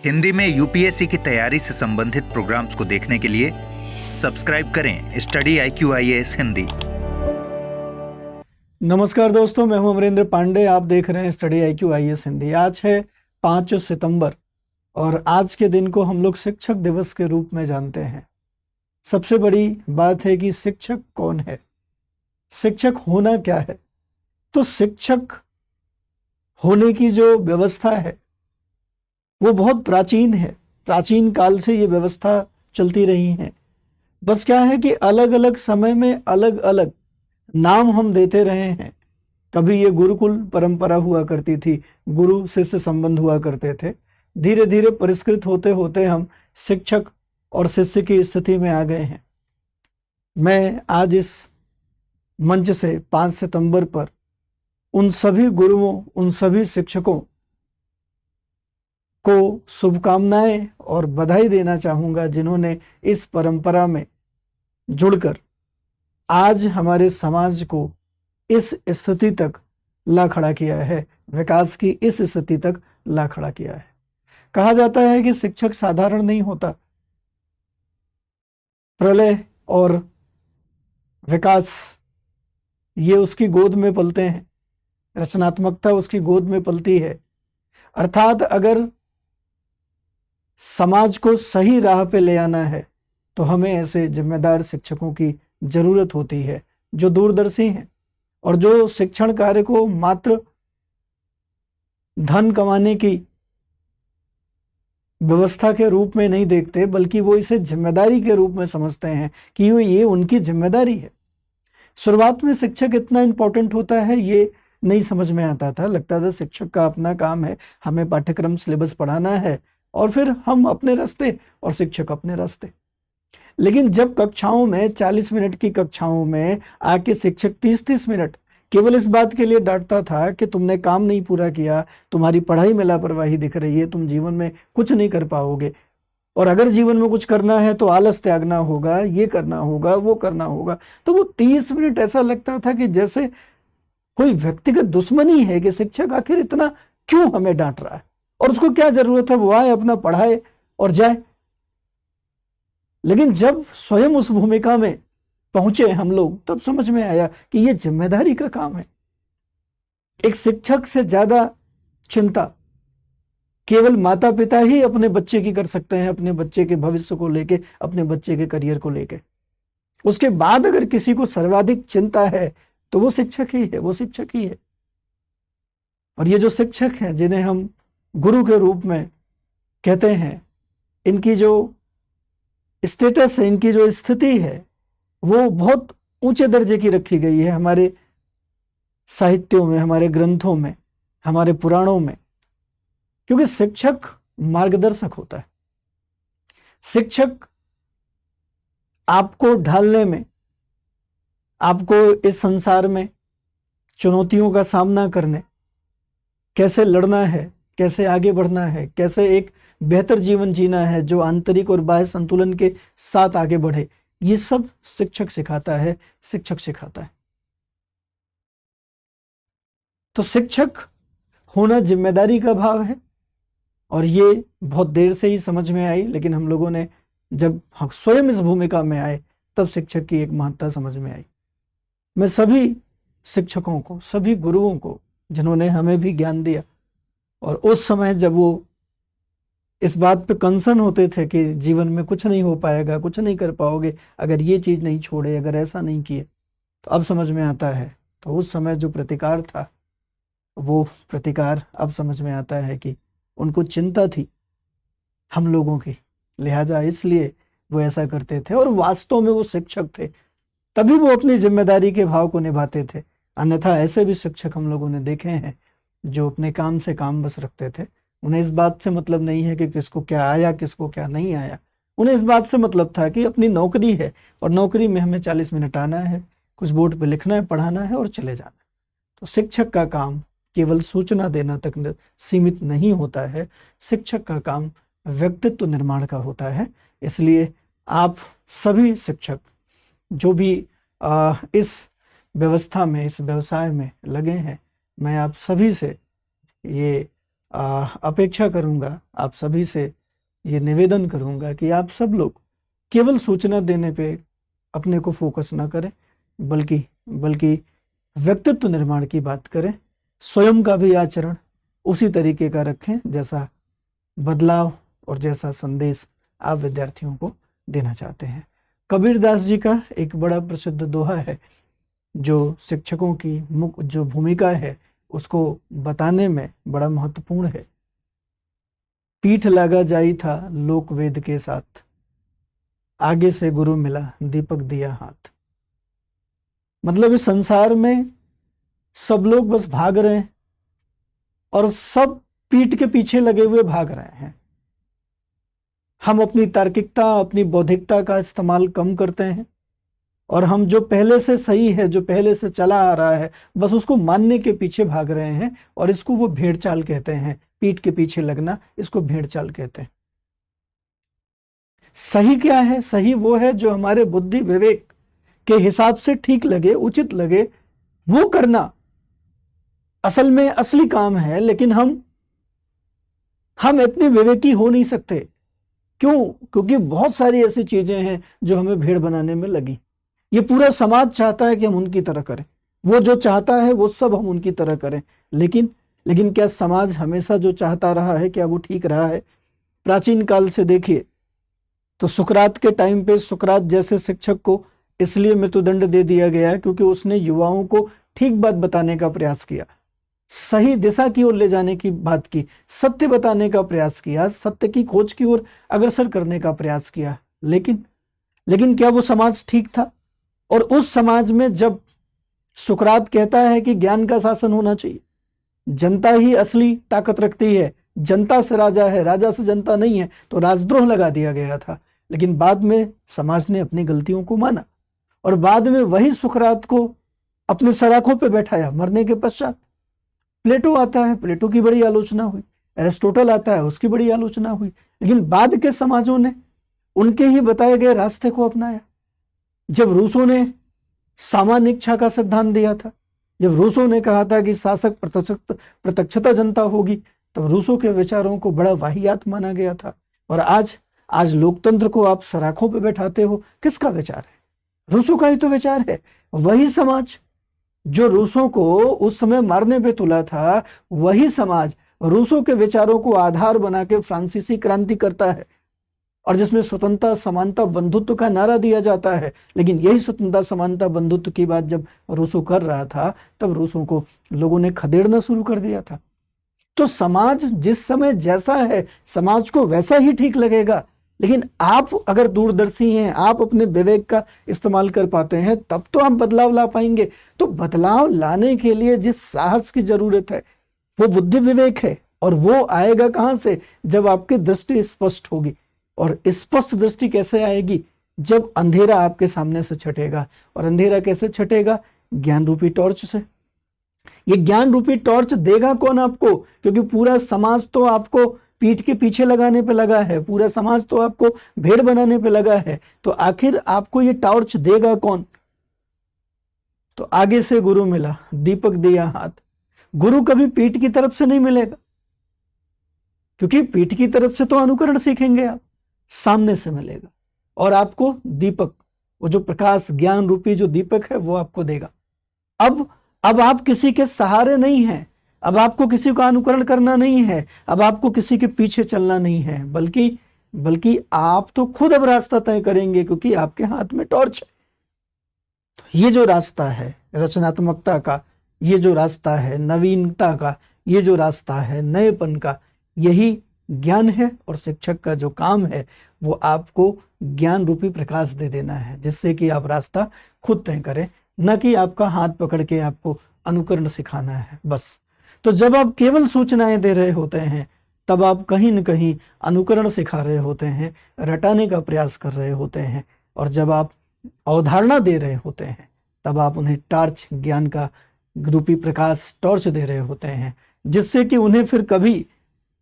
हिंदी में यूपीएससी की तैयारी से संबंधित प्रोग्राम्स को देखने के लिए सब्सक्राइब करें स्टडी IQIAS हिंदी। नमस्कार दोस्तों, मैं हूं अमरेंद्र पांडे। आप देख रहे हैं स्टडी IQIAS हिंदी। आज है 5 सितंबर और आज के दिन को हम लोग शिक्षक दिवस के रूप में जानते हैं। सबसे बड़ी बात है कि शिक्षक कौन है, शिक्षक होना क्या है। तो शिक्षक होने की जो व्यवस्था है वो बहुत प्राचीन है। प्राचीन काल से ये व्यवस्था चलती रही है। बस क्या है कि अलग अलग समय में अलग अलग नाम हम देते रहे हैं। कभी ये गुरुकुल परंपरा हुआ करती थी, गुरु शिष्य संबंध हुआ करते थे। धीरे धीरे परिष्कृत होते होते हम शिक्षक और शिष्य की स्थिति में आ गए हैं। मैं आज इस मंच से 5 सितंबर पर उन सभी गुरुओं, उन सभी शिक्षकों को शुभकामनाएं और बधाई देना चाहूँगा जिन्होंने इस परंपरा में जुड़कर आज हमारे समाज को इस स्थिति तक ला खड़ा किया है, विकास की इस स्थिति तक ला खड़ा किया है। कहा जाता है कि शिक्षक साधारण नहीं होता। प्रलय और विकास ये उसकी गोद में पलते हैं, रचनात्मकता उसकी गोद में पलती है। अर्थात अगर समाज को सही राह पे ले आना है तो हमें ऐसे जिम्मेदार शिक्षकों की जरूरत होती है जो दूरदर्शी हैं और जो शिक्षण कार्य को मात्र धन कमाने की व्यवस्था के रूप में नहीं देखते, बल्कि वो इसे जिम्मेदारी के रूप में समझते हैं कि ये उनकी जिम्मेदारी है। शुरुआत में शिक्षक इतना इंपॉर्टेंट होता है ये नहीं समझ में आता था। लगता था शिक्षक का अपना काम है, हमें पाठ्यक्रम सिलेबस पढ़ाना है और फिर हम अपने रास्ते और शिक्षक अपने रास्ते। लेकिन जब कक्षाओं में 40 मिनट की कक्षाओं में आके शिक्षक 30-30 मिनट केवल इस बात के लिए डांटता था कि तुमने काम नहीं पूरा किया, तुम्हारी पढ़ाई में लापरवाही दिख रही है, तुम जीवन में कुछ नहीं कर पाओगे, और अगर जीवन में कुछ करना है तो आलस त्यागना होगा, ये करना होगा, वो करना होगा, तो वो 30 मिनट ऐसा लगता था कि जैसे कोई व्यक्तिगत दुश्मनी है कि शिक्षक आखिर इतना क्यों हमें डांट रहा है और उसको क्या जरूरत है, वो आए अपना पढ़ाए और जाए। लेकिन जब स्वयं उस भूमिका में पहुंचे हम लोग, तब समझ में आया कि ये जिम्मेदारी का काम है। एक शिक्षक से ज्यादा चिंता केवल माता पिता ही अपने बच्चे की कर सकते हैं, अपने बच्चे के भविष्य को लेके, अपने बच्चे के करियर को लेके। उसके बाद अगर किसी को सर्वाधिक चिंता है तो वो शिक्षक ही है, वो शिक्षक ही है। और ये जो शिक्षक हैं जिन्हें हम गुरु के रूप में कहते हैं, इनकी जो स्टेटस है, इनकी जो स्थिति है, वो बहुत ऊंचे दर्जे की रखी गई है हमारे साहित्यों में, हमारे ग्रंथों में, हमारे पुराणों में। क्योंकि शिक्षक मार्गदर्शक होता है। शिक्षक आपको ढालने में, आपको इस संसार में चुनौतियों का सामना करने, कैसे लड़ना है, कैसे आगे बढ़ना है, कैसे एक बेहतर जीवन जीना है जो आंतरिक और बाह्य संतुलन के साथ आगे बढ़े, ये सब शिक्षक सिखाता है, शिक्षक सिखाता है। तो शिक्षक होना जिम्मेदारी का भाव है और ये बहुत देर से ही समझ में आई, लेकिन हम लोगों ने जब हम स्वयं इस भूमिका में आए तब शिक्षक की एक महत्ता समझ में आई। मैं सभी शिक्षकों को, सभी गुरुओं को जिन्होंने हमें भी ज्ञान दिया और उस समय जब वो इस बात पे कंसर्न होते थे कि जीवन में कुछ नहीं हो पाएगा, कुछ नहीं कर पाओगे अगर ये चीज नहीं छोड़े, अगर ऐसा नहीं किए, तो अब समझ में आता है। तो उस समय जो प्रतिकार था, वो प्रतिकार अब समझ में आता है कि उनको चिंता थी हम लोगों की, लिहाजा इसलिए वो ऐसा करते थे। और वास्तव में वो शिक्षक थे, तभी वो अपनी जिम्मेदारी के भाव को निभाते थे। अन्यथा ऐसे भी शिक्षक हम लोगों ने देखे हैं जो अपने काम से काम बस रखते थे। उन्हें इस बात से मतलब नहीं है कि किसको क्या आया, किसको क्या नहीं आया। उन्हें इस बात से मतलब था कि अपनी नौकरी है और नौकरी में हमें 40 मिनट आना है, कुछ बोर्ड पे लिखना है, पढ़ाना है और चले जाना है। तो शिक्षक का काम केवल सूचना देना तक सीमित नहीं होता है। शिक्षक का काम व्यक्तित्व निर्माण का होता है। इसलिए आप सभी शिक्षक जो भी इस व्यवस्था में, इस व्यवसाय में लगे हैं, मैं आप सभी से ये अपेक्षा करूंगा आप सभी से, ये निवेदन करूंगा कि आप सब लोग केवल सूचना देने पे अपने को फोकस ना करें, बल्कि बल्कि व्यक्तित्व निर्माण की बात करें। स्वयं का भी आचरण उसी तरीके का रखें जैसा बदलाव और जैसा संदेश आप विद्यार्थियों को देना चाहते हैं। कबीरदास जी का एक बड़ा प्रसिद्ध दोहा है जो शिक्षकों की जो भूमिका है उसको बताने में बड़ा महत्वपूर्ण है। पीठ लगा जाई था लोक वेद के साथ, आगे से गुरु मिला दीपक दिया हाथ। मतलब इस संसार में सब लोग बस भाग रहे हैं और सब पीठ के पीछे लगे हुए भाग रहे हैं। हम अपनी तार्किकता, अपनी बौद्धिकता का इस्तेमाल कम करते हैं और हम जो पहले से सही है, जो पहले से चला आ रहा है, बस उसको मानने के पीछे भाग रहे हैं और इसको वो भेड़ चाल कहते हैं। पीठ के पीछे लगना, इसको भेड़ चाल कहते हैं। सही क्या है? सही वो है जो हमारे बुद्धि विवेक के हिसाब से ठीक लगे, उचित लगे, वो करना असल में असली काम है। लेकिन हम इतने विवेकी हो नहीं सकते। क्यों? क्योंकि बहुत सारी ऐसी चीजें हैं जो हमें भेड़ बनाने में लगी। ये पूरा समाज चाहता है कि हम उनकी तरह करें, वो जो चाहता है वो सब हम उनकी तरह करें। लेकिन क्या समाज हमेशा जो चाहता रहा है, क्या वो ठीक रहा है? प्राचीन काल से देखिए तो सुकरात के टाइम पे सुकरात जैसे शिक्षक को इसलिए मृत्युदंड दे दिया गया क्योंकि उसने युवाओं को ठीक बात बताने का प्रयास किया, सही दिशा की ओर ले जाने की बात की, सत्य बताने का प्रयास किया, सत्य की खोज की ओर अग्रसर करने का प्रयास किया। लेकिन क्या वो समाज ठीक था? और उस समाज में जब सुकरात कहता है कि ज्ञान का शासन होना चाहिए, जनता ही असली ताकत रखती है, जनता से राजा है, राजा से जनता नहीं है, तो राजद्रोह लगा दिया गया था। लेकिन बाद में समाज ने अपनी गलतियों को माना और बाद में वही सुकरात को अपने सराखों पे बैठाया। मरने के पश्चात प्लेटो आता है, प्लेटो की बड़ी आलोचना हुई, एरिस्टोटल आता है, उसकी बड़ी आलोचना हुई। लेकिन बाद के समाजों ने उनके ही बताए गए रास्ते को अपनाया। जब रूसों ने सामान्य इच्छा का सिद्धांत दिया था, जब रूसों ने कहा था कि शासक प्रत्यक्षता जनता होगी, तब रूसों के विचारों को बड़ा वाहियात माना गया था। और आज लोकतंत्र को आप सराखों पे बैठाते हो, किसका विचार है? रूसों का ही तो विचार है। वही समाज जो रूसों को उस समय मारने पे तुला था, वही समाज रूसों के विचारों को आधार बना के फ्रांसीसी क्रांति करता है और जिसमें स्वतंत्रता, समानता, बंधुत्व का नारा दिया जाता है। लेकिन यही स्वतंत्रता, समानता, बंधुत्व की बात जब रूसों कर रहा था, तब रूसों को लोगों ने खदेड़ना शुरू कर दिया था। तो समाज जिस समय जैसा है, समाज को वैसा ही ठीक लगेगा। लेकिन आप अगर दूरदर्शी हैं, आप अपने विवेक का इस्तेमाल कर पाते हैं, तब तो आप बदलाव ला पाएंगे। तो बदलाव लाने के लिए जिस साहस की जरूरत है वो बुद्धि विवेक है। और वो आएगा कहां से? जब आपकी दृष्टि स्पष्ट होगी। और स्पष्ट दृष्टि कैसे आएगी? जब अंधेरा आपके सामने से छटेगा। और अंधेरा कैसे छटेगा? ज्ञान रूपी टॉर्च से। ये ज्ञान रूपी टॉर्च देगा कौन आपको? क्योंकि पूरा समाज तो आपको पीठ के पीछे लगाने पे लगा है, पूरा समाज तो आपको भेड़ बनाने पे लगा है। तो आखिर आपको ये टॉर्च देगा कौन? तो आगे से गुरु मिला, दीपक दिया हाथ। गुरु कभी पीठ की तरफ से नहीं मिलेगा, क्योंकि पीठ की तरफ से तो अनुकरण सीखेंगे आप, सामने से मिलेगा और आपको दीपक, वो जो प्रकाश ज्ञान रूपी जो दीपक है, वो आपको देगा। अब आप किसी के सहारे नहीं हैं, अब आपको किसी का अनुकरण करना नहीं है, अब आपको किसी के पीछे चलना नहीं है, बल्कि आप तो खुद अब रास्ता तय करेंगे, क्योंकि आपके हाथ में टॉर्च है। तो ये जो रास्ता है रचनात्मकता का, ये जो रास्ता है नवीनता का, ये जो रास्ता है नएपन का, यही ज्ञान है। और शिक्षक का जो काम है वो आपको ज्ञान रूपी प्रकाश दे देना है, जिससे कि आप रास्ता खुद तय करें, न कि आपका हाथ पकड़ के आपको अनुकरण सिखाना है बस। तो जब आप केवल सूचनाएं दे रहे होते हैं, तब आप कहीं न कहीं अनुकरण सिखा रहे होते हैं, रटाने का प्रयास कर रहे होते हैं। और जब आप अवधारणा दे रहे होते हैं, तब आप उन्हें टॉर्च, ज्ञान का रूपी प्रकाश, टॉर्च दे रहे होते हैं, जिससे कि उन्हें फिर कभी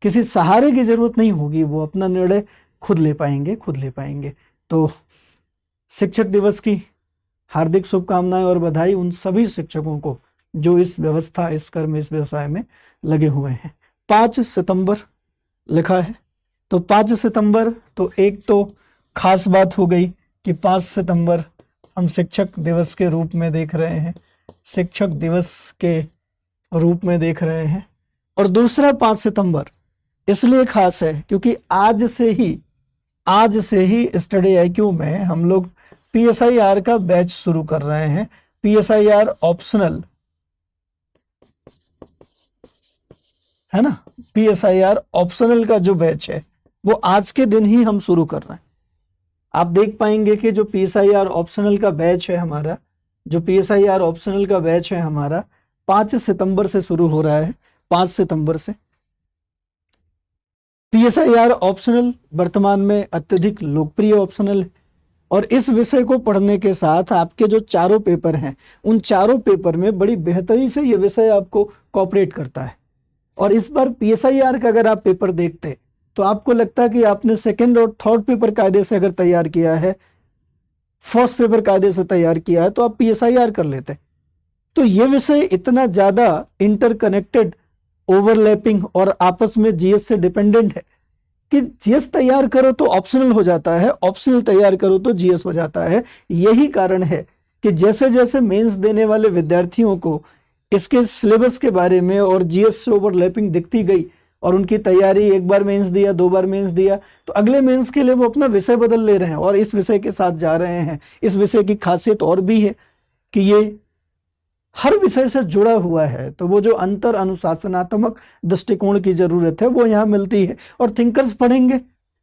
किसी सहारे की जरूरत नहीं होगी, वो अपना निर्णय खुद ले पाएंगे। तो शिक्षक दिवस की हार्दिक शुभकामनाएं और बधाई उन सभी शिक्षकों को जो इस व्यवस्था, इस कर्म, इस व्यवसाय में लगे हुए हैं। 5 सितंबर लिखा है। तो 5 सितंबर, तो एक तो खास बात हो गई कि 5 सितंबर हम शिक्षक दिवस के रूप में देख रहे हैं, शिक्षक दिवस के रूप में देख रहे हैं। और दूसरा 5 सितंबर इसलिए खास है क्योंकि आज से ही स्टडी IQ में हम लोग PSIR का बैच शुरू कर रहे हैं। PSIR ऑप्शनल है ना, PSIR ऑप्शनल का जो बैच है वो आज के दिन ही हम शुरू कर रहे हैं। आप देख पाएंगे कि जो PSIR ऑप्शनल का बैच है हमारा, जो PSIR ऑप्शनल का बैच है हमारा 5 सितंबर से शुरू हो रहा है। 5 सितंबर से PSIR ऑप्शनल वर्तमान में अत्यधिक लोकप्रिय ऑप्शनल है और इस विषय को पढ़ने के साथ आपके जो चारों पेपर हैं उन चारों पेपर में बड़ी बेहतरी से ये विषय आपको कोऑपरेट करता है। और इस बार PSIR का अगर आप पेपर देखते तो आपको लगता है कि आपने सेकंड और थर्ड पेपर कायदे से अगर तैयार किया है, फर्स्ट पेपर कायदे से तैयार किया है, तो आप PSIR कर लेते। तो ये विषय इतना ज्यादा इंटरकनेक्टेड, ओवरलैपिंग और आपस में GS से डिपेंडेंट है कि GS तैयार करो तो ऑप्शनल हो जाता है, ऑप्शनल तैयार करो तो GS हो जाता है। यही कारण है कि जैसे जैसे मेंस देने वाले विद्यार्थियों को इसके सिलेबस के बारे में और GS से ओवरलैपिंग दिखती गई और उनकी तैयारी, एक बार मेंस दिया, 2 बार मेंस दिया, तो अगले मेंस के लिए वो अपना विषय बदल ले रहे हैं और इस विषय के साथ जा रहे हैं। इस विषय की खासियत और भी है कि ये हर विषय से जुड़ा हुआ है, तो वो जो अंतर अनुशासनात्मक दृष्टिकोण की जरूरत है वो यहाँ मिलती है। और थिंकर्स पढ़ेंगे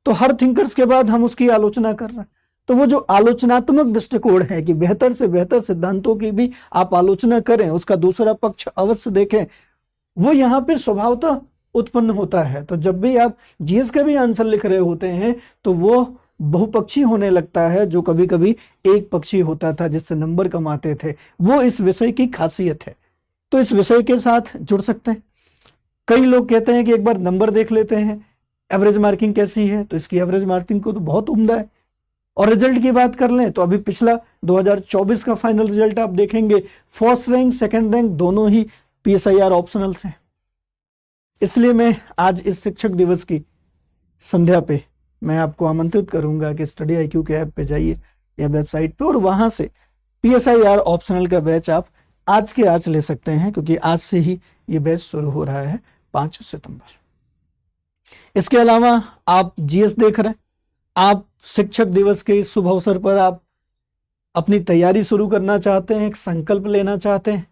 तो हर थिंकर्स के बाद हम उसकी आलोचना कर रहे हैं, तो वो जो आलोचनात्मक दृष्टिकोण है कि बेहतर से बेहतर सिद्धांतों की भी आप आलोचना करें, उसका दूसरा पक्ष अवश्य देखें, वो यहाँ पे स्वभावतः उत्पन्न होता है। तो जब भी आप GS का भी आंसर लिख रहे होते हैं तो वो बहुपक्षी होने लगता है, जो कभी कभी एक पक्षी होता था जिससे नंबर कम आते थे। वो इस विषय की खासियत है। तो इस विषय के साथ जुड़ सकते हैं। कई लोग कहते हैं कि एक बार नंबर देख लेते हैं, एवरेज मार्किंग कैसी है, तो इसकी एवरेज मार्किंग को तो बहुत उम्दा है। और रिजल्ट की बात कर लें तो अभी पिछला 2024 का फाइनल रिजल्ट आप देखेंगे, फर्स्ट रैंक सेकंड रैंक दोनों ही PSIR ऑप्शनल्स हैं। इसलिए मैं आज इस शिक्षक दिवस की संध्या पे मैं आपको आमंत्रित करूंगा कि स्टडी IQ के ऐप पे जाइए या वेबसाइट पे और वहां से PSIR ऑप्शनल का बैच आप आज के आज ले सकते हैं, क्योंकि आज से ही ये बैच शुरू हो रहा है 5 सितंबर। इसके अलावा आप GS देख रहे हैं, आप शिक्षक दिवस के इस शुभ अवसर पर आप अपनी तैयारी शुरू करना चाहते हैं, एक संकल्प लेना चाहते हैं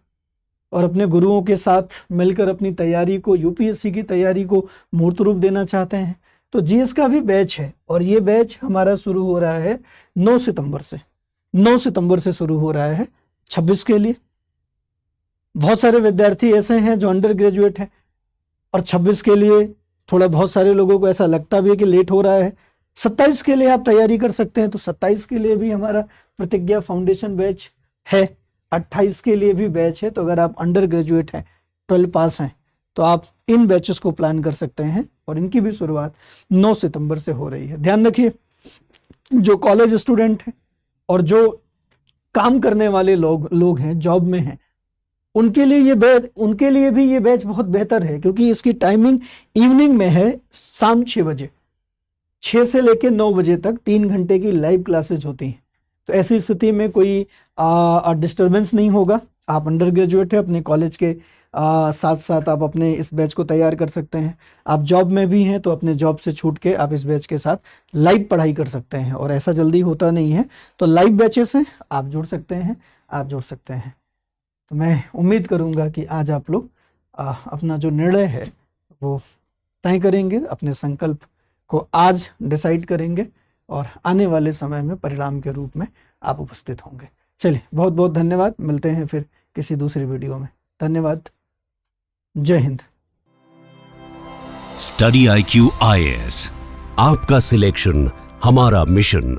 और अपने गुरुओं के साथ मिलकर अपनी तैयारी को, UPSC की तैयारी को मूर्त रूप देना चाहते हैं, तो GS का भी बैच है और ये बैच हमारा शुरू हो रहा है 9 सितंबर से। 9 सितंबर से शुरू हो रहा है 26 के लिए। बहुत सारे विद्यार्थी ऐसे हैं जो अंडर ग्रेजुएट हैं और 26 के लिए थोड़ा बहुत सारे लोगों को ऐसा लगता भी है कि लेट हो रहा है। 27 के लिए आप तैयारी कर सकते हैं, तो 27 के लिए भी हमारा प्रतिज्ञा फाउंडेशन बैच है। 28 के लिए भी बैच है। तो अगर आप अंडर ग्रेजुएट हैं, 12 पास हैं, तो आप इन बैचेस को प्लान कर सकते हैं और इनकी भी शुरुआत 9 सितंबर से हो रही है। ध्यान रखिए, जो कॉलेज स्टूडेंट हैं और जो काम करने वाले लोग हैं, जॉब में हैं, उनके लिए भी ये बैच बहुत बेहतर है, क्योंकि इसकी टाइमिंग इवनिंग में है, शाम 6 बजे, 6 से लेकर 9 बजे तक 3 घंटे की लाइव क्लासेज होती हैं। तो ऐसी स्थिति में कोई डिस्टरबेंस नहीं होगा। आप अंडर ग्रेजुएट है, अपने कॉलेज के साथ साथ आप अपने इस बैच को तैयार कर सकते हैं। आप जॉब में भी हैं तो अपने जॉब से छूट के आप इस बैच के साथ लाइव पढ़ाई कर सकते हैं, और ऐसा जल्दी होता नहीं है। तो लाइव बैचेस हैं, आप जुड़ सकते हैं। तो मैं उम्मीद करूंगा कि आज आप लोग अपना जो निर्णय है वो तय करेंगे, अपने संकल्प को आज डिसाइड करेंगे और आने वाले समय में परिणाम के रूप में आप उपस्थित होंगे। चलिए, बहुत बहुत धन्यवाद। मिलते हैं फिर किसी दूसरी वीडियो में। धन्यवाद। जय हिंद। स्टडी IQ IAS, आपका सिलेक्शन हमारा मिशन।